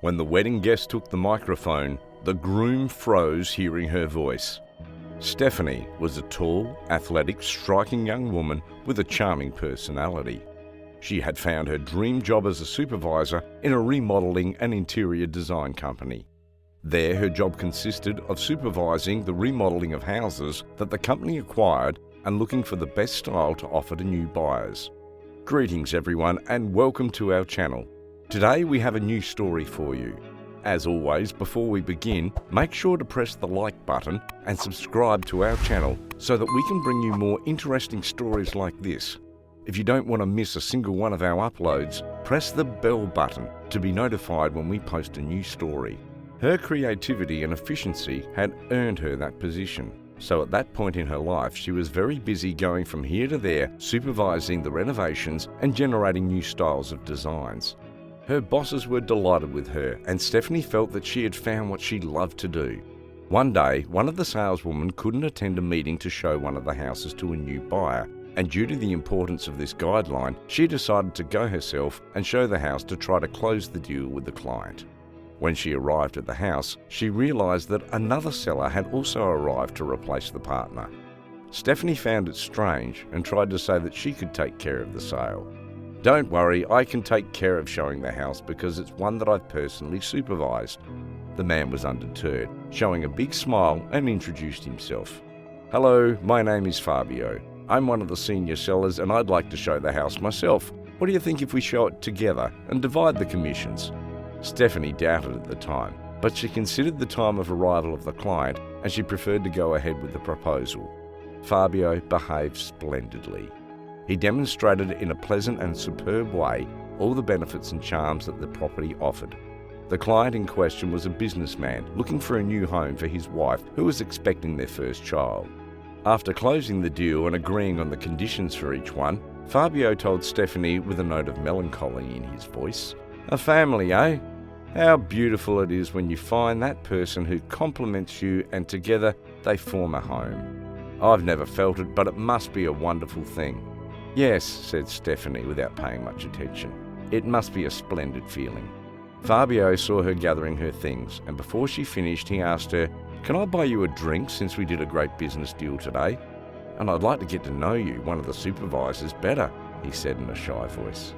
When the wedding guest took the microphone, the groom froze hearing her voice. Stephanie was a tall, athletic, striking young woman with a charming personality. She had found her dream job as a supervisor in a remodeling and interior design company. There, her job consisted of supervising the remodeling of houses that the company acquired and looking for the best style to offer to new buyers. Greetings everyone and welcome to our channel. Today we have a new story for you. As always, before we begin, make sure to press the like button and subscribe to our channel so that we can bring you more interesting stories like this. If you don't want to miss a single one of our uploads, press the bell button to be notified when we post a new story. Her creativity and efficiency had earned her that position. So at that point in her life, she was very busy going from here to there, supervising the renovations and generating new styles of designs. Her bosses were delighted with her, and Stephanie felt that she had found what she loved to do. One day, one of the saleswomen couldn't attend a meeting to show one of the houses to a new buyer, and due to the importance of this guideline, she decided to go herself and show the house to try to close the deal with the client. When she arrived at the house, she realised that another seller had also arrived to replace the partner. Stephanie found it strange and tried to say that she could take care of the sale. "Don't worry, I can take care of showing the house because it's one that I've personally supervised." The man was undeterred, showing a big smile and introduced himself. "Hello, my name is Fabio. I'm one of the senior sellers and I'd like to show the house myself. What do you think if we show it together and divide the commissions?" Stephanie doubted at the time, but she considered the time of arrival of the client and she preferred to go ahead with the proposal. Fabio behaved splendidly. He demonstrated in a pleasant and superb way all the benefits and charms that the property offered. The client in question was a businessman looking for a new home for his wife who was expecting their first child. After closing the deal and agreeing on the conditions for each one, Fabio told Stephanie with a note of melancholy in his voice, "A family, eh? How beautiful it is when you find that person who complements you and together they form a home. I've never felt it, but it must be a wonderful thing." "Yes," said Stephanie without paying much attention. "It must be a splendid feeling." Fabio saw her gathering her things, and before she finished he asked her, "Can I buy you a drink since we did a great business deal today? And I'd like to get to know you, one of the supervisors, better," he said in a shy voice.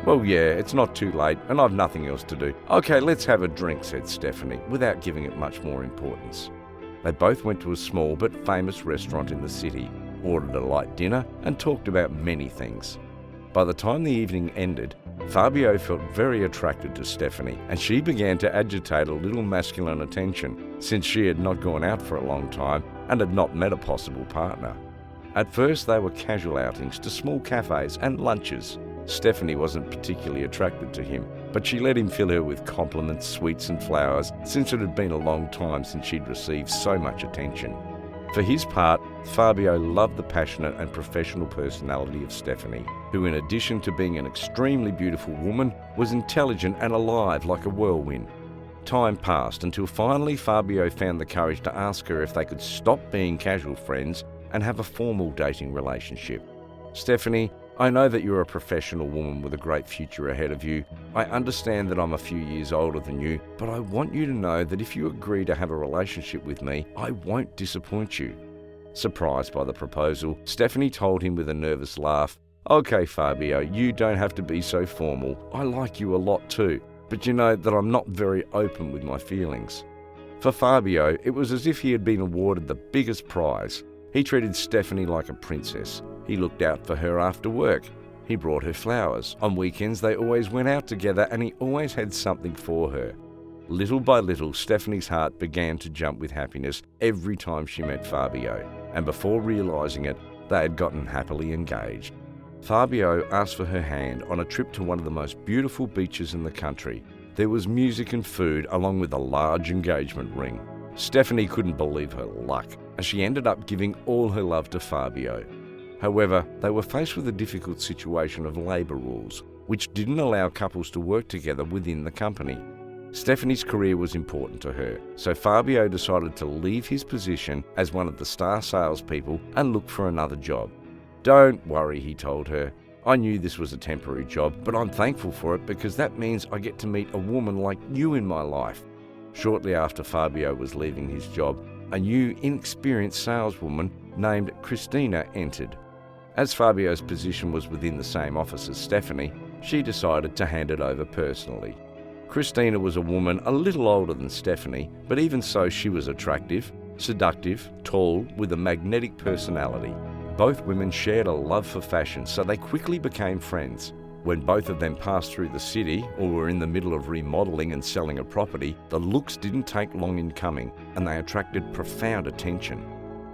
"Well, yeah, it's not too late and I've nothing else to do." "Okay, let's have a drink," said Stephanie, without giving it much more importance. They both went to a small but famous restaurant in the city, ordered a light dinner and talked about many things. By the time the evening ended, Fabio felt very attracted to Stephanie and she began to agitate a little masculine attention since she had not gone out for a long time and had not met a possible partner. At first they were casual outings to small cafes and lunches. Stephanie wasn't particularly attracted to him, but she let him fill her with compliments, sweets and flowers since it had been a long time since she'd received so much attention. For his part, Fabio loved the passionate and professional personality of Stephanie, who in addition to being an extremely beautiful woman, was intelligent and alive like a whirlwind. Time passed until finally Fabio found the courage to ask her if they could stop being casual friends and have a formal dating relationship. "Stephanie, I know that you're a professional woman with a great future ahead of you. I understand that I'm a few years older than you, but I want you to know that if you agree to have a relationship with me, I won't disappoint you." Surprised by the proposal, Stephanie told him with a nervous laugh, "Okay, Fabio, you don't have to be so formal. I like you a lot too, but you know that I'm not very open with my feelings." For Fabio, it was as if he had been awarded the biggest prize. He treated Stephanie like a princess. He looked out for her after work. He brought her flowers. On weekends they always went out together and he always had something for her. Little by little, Stephanie's heart began to jump with happiness every time she met Fabio, and before realising it, they had gotten happily engaged. Fabio asked for her hand on a trip to one of the most beautiful beaches in the country. There was music and food along with a large engagement ring. Stephanie couldn't believe her luck, and she ended up giving all her love to Fabio. However, they were faced with a difficult situation of labour rules, which didn't allow couples to work together within the company. Stephanie's career was important to her, so Fabio decided to leave his position as one of the star salespeople and look for another job. "Don't worry," he told her. I knew this was a temporary job, but I'm thankful for it because that means I get to meet a woman like you in my life. Shortly after Fabio was leaving his job, a new, inexperienced saleswoman named Christina entered. As Fabio's position was within the same office as Stephanie, she decided to hand it over personally. Christina was a woman a little older than Stephanie, but even so she was attractive, seductive, tall, with a magnetic personality. Both women shared a love for fashion, so they quickly became friends. When both of them passed through the city or were in the middle of remodeling and selling a property, the looks didn't take long in coming, and they attracted profound attention.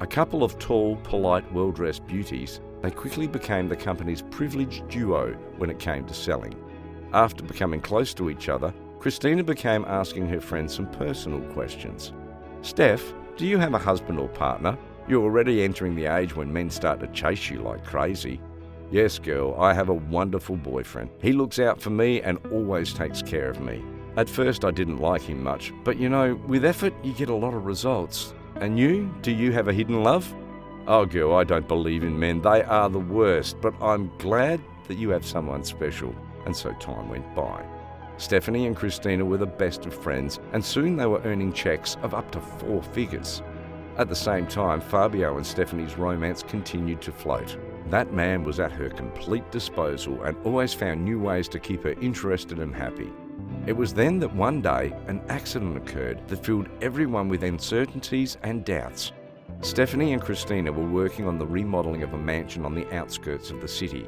A couple of tall, polite, well-dressed beauties, they quickly became the company's privileged duo when it came to selling. After becoming close to each other, Christina began asking her friends some personal questions. "Steph, do you have a husband or partner? You're already entering the age when men start to chase you like crazy." "Yes, girl, I have a wonderful boyfriend. He looks out for me and always takes care of me. At first I didn't like him much, but with effort you get a lot of results. And you? Do you have a hidden love?" "Oh girl, I don't believe in men. They are the worst, but I'm glad that you have someone special." And so time went by. Stephanie and Christina were the best of friends, and soon they were earning checks of up to 4 figures. At the same time, Fabio and Stephanie's romance continued to float. That man was at her complete disposal and always found new ways to keep her interested and happy. It was then that one day an accident occurred that filled everyone with uncertainties and doubts. Stephanie and Christina were working on the remodeling of a mansion on the outskirts of the city.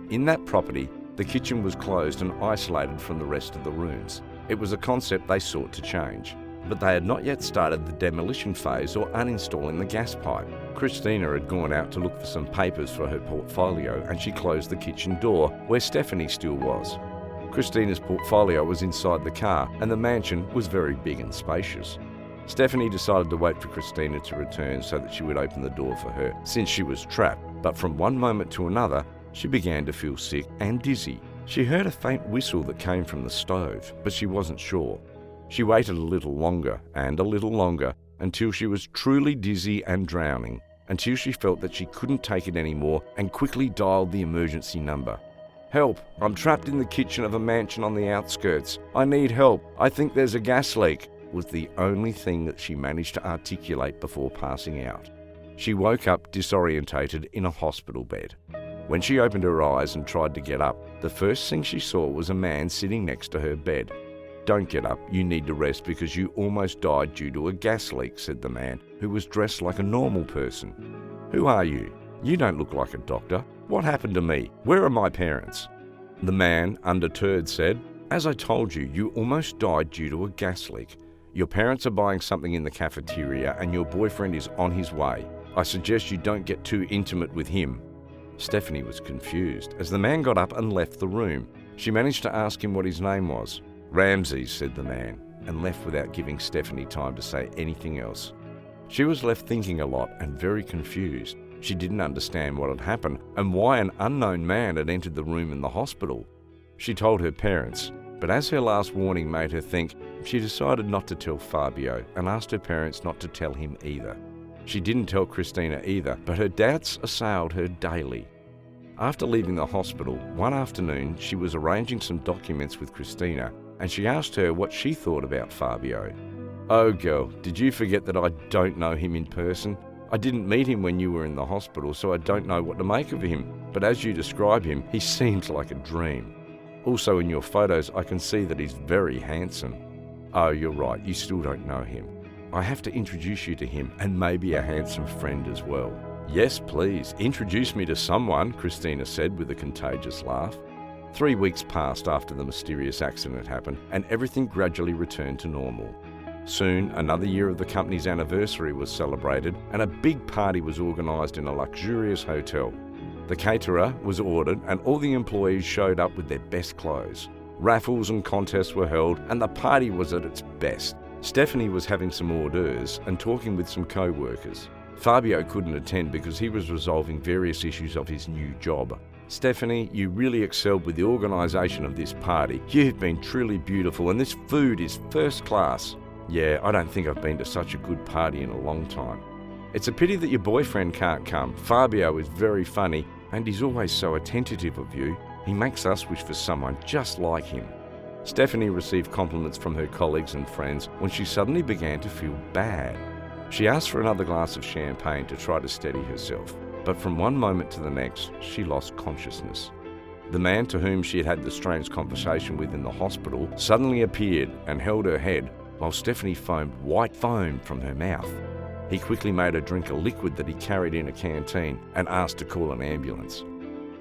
In that property, the kitchen was closed and isolated from the rest of the rooms. It was a concept they sought to change, but they had not yet started the demolition phase or uninstalling the gas pipe. Christina had gone out to look for some papers for her portfolio, and she closed the kitchen door where Stephanie still was. Christina's portfolio was inside the car, and the mansion was very big and spacious. Stephanie decided to wait for Christina to return so that she would open the door for her, since she was trapped, but from one moment to another, she began to feel sick and dizzy. She heard a faint whistle that came from the stove, but she wasn't sure. She waited a little longer and a little longer until she was truly dizzy and drowning, until she felt that she couldn't take it anymore and quickly dialed the emergency number. "Help! I'm trapped in the kitchen of a mansion on the outskirts. I need help. I think there's a gas leak," was the only thing that she managed to articulate before passing out. She woke up disorientated in a hospital bed. When she opened her eyes and tried to get up, the first thing she saw was a man sitting next to her bed. "Don't get up, you need to rest because you almost died due to a gas leak," said the man, who was dressed like a normal person. "Who are you? You don't look like a doctor. What happened to me? Where are my parents?" The man, undeterred, said, "As I told you, you almost died due to a gas leak. Your parents are buying something in the cafeteria and your boyfriend is on his way. I suggest you don't get too intimate with him." Stephanie was confused as the man got up and left the room. She managed to ask him what his name was. "Ramses," said the man, and left without giving Stephanie time to say anything else. She was left thinking a lot and very confused. She didn't understand what had happened and why an unknown man had entered the room in the hospital. She told her parents, but as her last warning made her think, she decided not to tell Fabio and asked her parents not to tell him either. She didn't tell Christina either, but her doubts assailed her daily. After leaving the hospital, one afternoon she was arranging some documents with Christina, and she asked her what she thought about Fabio. "Oh girl, did you forget that I don't know him in person? I didn't meet him when you were in the hospital, so I don't know what to make of him. But as you describe him, he seems like a dream. Also in your photos, I can see that he's very handsome." "Oh, you're right, you still don't know him. I have to introduce you to him and maybe a handsome friend as well." "Yes, please, introduce me to someone," Christina said with a contagious laugh. 3 weeks passed after the mysterious accident happened, and everything gradually returned to normal. Soon, another year of the company's anniversary was celebrated, and a big party was organised in a luxurious hotel. The caterer was ordered, and all the employees showed up with their best clothes. Raffles and contests were held, and the party was at its best. Stephanie was having some hors d'oeuvres and talking with some co-workers. Fabio couldn't attend because he was resolving various issues of his new job. "Stephanie, you really excelled with the organisation of this party. You've been truly beautiful and this food is first class." "Yeah, I don't think I've been to such a good party in a long time." "It's a pity that your boyfriend can't come. Fabio is very funny and he's always so attentive of you. He makes us wish for someone just like him." Stephanie received compliments from her colleagues and friends when she suddenly began to feel bad. She asked for another glass of champagne to try to steady herself, but from one moment to the next, she lost consciousness. The man to whom she had had the strange conversation with in the hospital suddenly appeared and held her head while Stephanie foamed white foam from her mouth. He quickly made her drink a liquid that he carried in a canteen and asked to call an ambulance.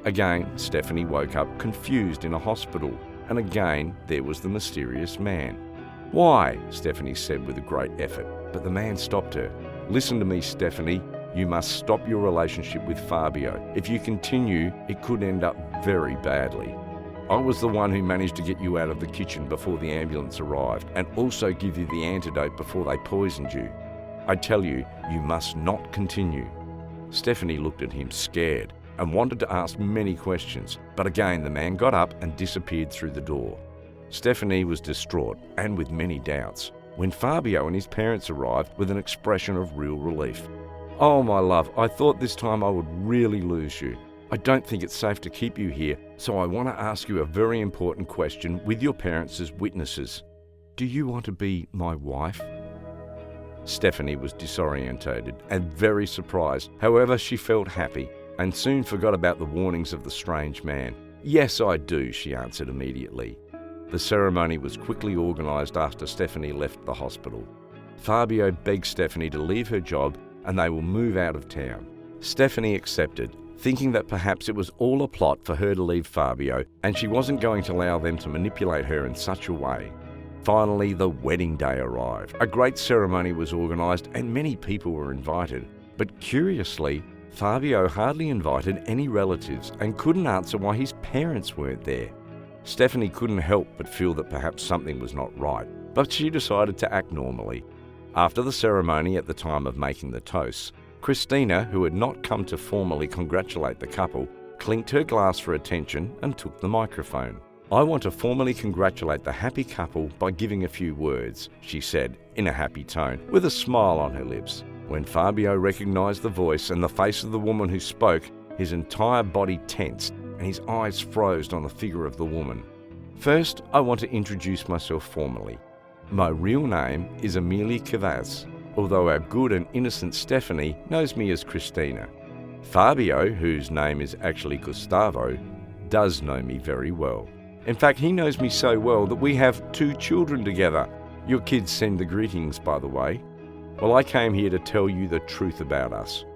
Again, Stephanie woke up confused in a hospital, and again there was the mysterious man. "Why?" Stephanie said with a great effort, but the man stopped her. "Listen to me, Stephanie. You must stop your relationship with Fabio. If you continue, it could end up very badly. I was the one who managed to get you out of the kitchen before the ambulance arrived and also give you the antidote before they poisoned you. I tell you, you must not continue." Stephanie looked at him scared and wanted to ask many questions, but again the man got up and disappeared through the door. Stephanie was distraught and with many doubts when Fabio and his parents arrived with an expression of real relief. "Oh, my love, I thought this time I would really lose you. I don't think it's safe to keep you here, so I want to ask you a very important question with your parents as witnesses. Do you want to be my wife?" Stephanie was disorientated and very surprised. However, she felt happy and soon forgot about the warnings of the strange man. "Yes, I do," she answered immediately. The ceremony was quickly organised after Stephanie left the hospital. Fabio begged Stephanie to leave her job and they will move out of town. Stephanie accepted, thinking that perhaps it was all a plot for her to leave Fabio and she wasn't going to allow them to manipulate her in such a way. Finally, the wedding day arrived. A great ceremony was organised and many people were invited. But curiously, Fabio hardly invited any relatives and couldn't answer why his parents weren't there. Stephanie couldn't help but feel that perhaps something was not right, but she decided to act normally. After the ceremony, at the time of making the toasts, Christina, who had not come to formally congratulate the couple, clinked her glass for attention and took the microphone. "I want to formally congratulate the happy couple by giving a few words," she said in a happy tone, with a smile on her lips. When Fabio recognised the voice and the face of the woman who spoke, his entire body tensed and his eyes froze on the figure of the woman. "First, I want to introduce myself formally. My real name is Amelia Cavaz, although our good and innocent Stephanie knows me as Christina. Fabio, whose name is actually Gustavo, does know me very well. In fact, he knows me so well that we have 2 children together. Your kids send the greetings, by the way. Well, I came here to tell you the truth about us.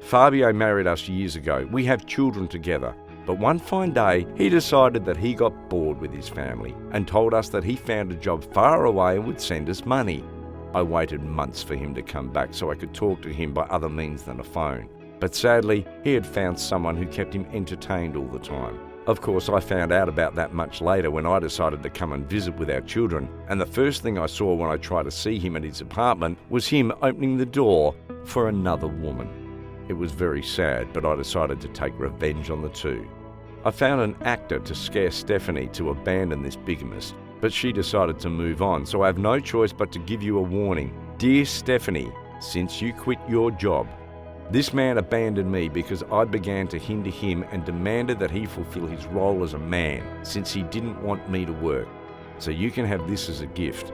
Fabio married us years ago. We have children together. But one fine day, he decided that he got bored with his family and told us that he found a job far away and would send us money. I waited months for him to come back so I could talk to him by other means than a phone. But sadly, he had found someone who kept him entertained all the time. Of course, I found out about that much later when I decided to come and visit with our children, and the first thing I saw when I tried to see him at his apartment was him opening the door for another woman. It was very sad, but I decided to take revenge on the 2. I found an actor to scare Stephanie to abandon this bigamist, but she decided to move on, so I have no choice but to give you a warning. Dear Stephanie, since you quit your job, this man abandoned me because I began to hinder him and demanded that he fulfill his role as a man since he didn't want me to work. So you can have this as a gift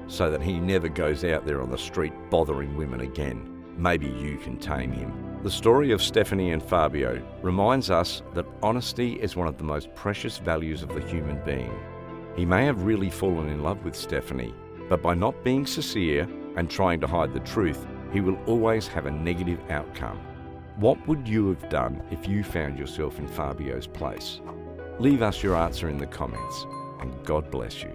so that he never goes out there on the street bothering women again. Maybe you can tame him." The story of Stephanie and Fabio reminds us that honesty is one of the most precious values of the human being. He may have really fallen in love with Stephanie, but by not being sincere and trying to hide the truth, he will always have a negative outcome. What would you have done if you found yourself in Fabio's place? Leave us your answer in the comments, and God bless you.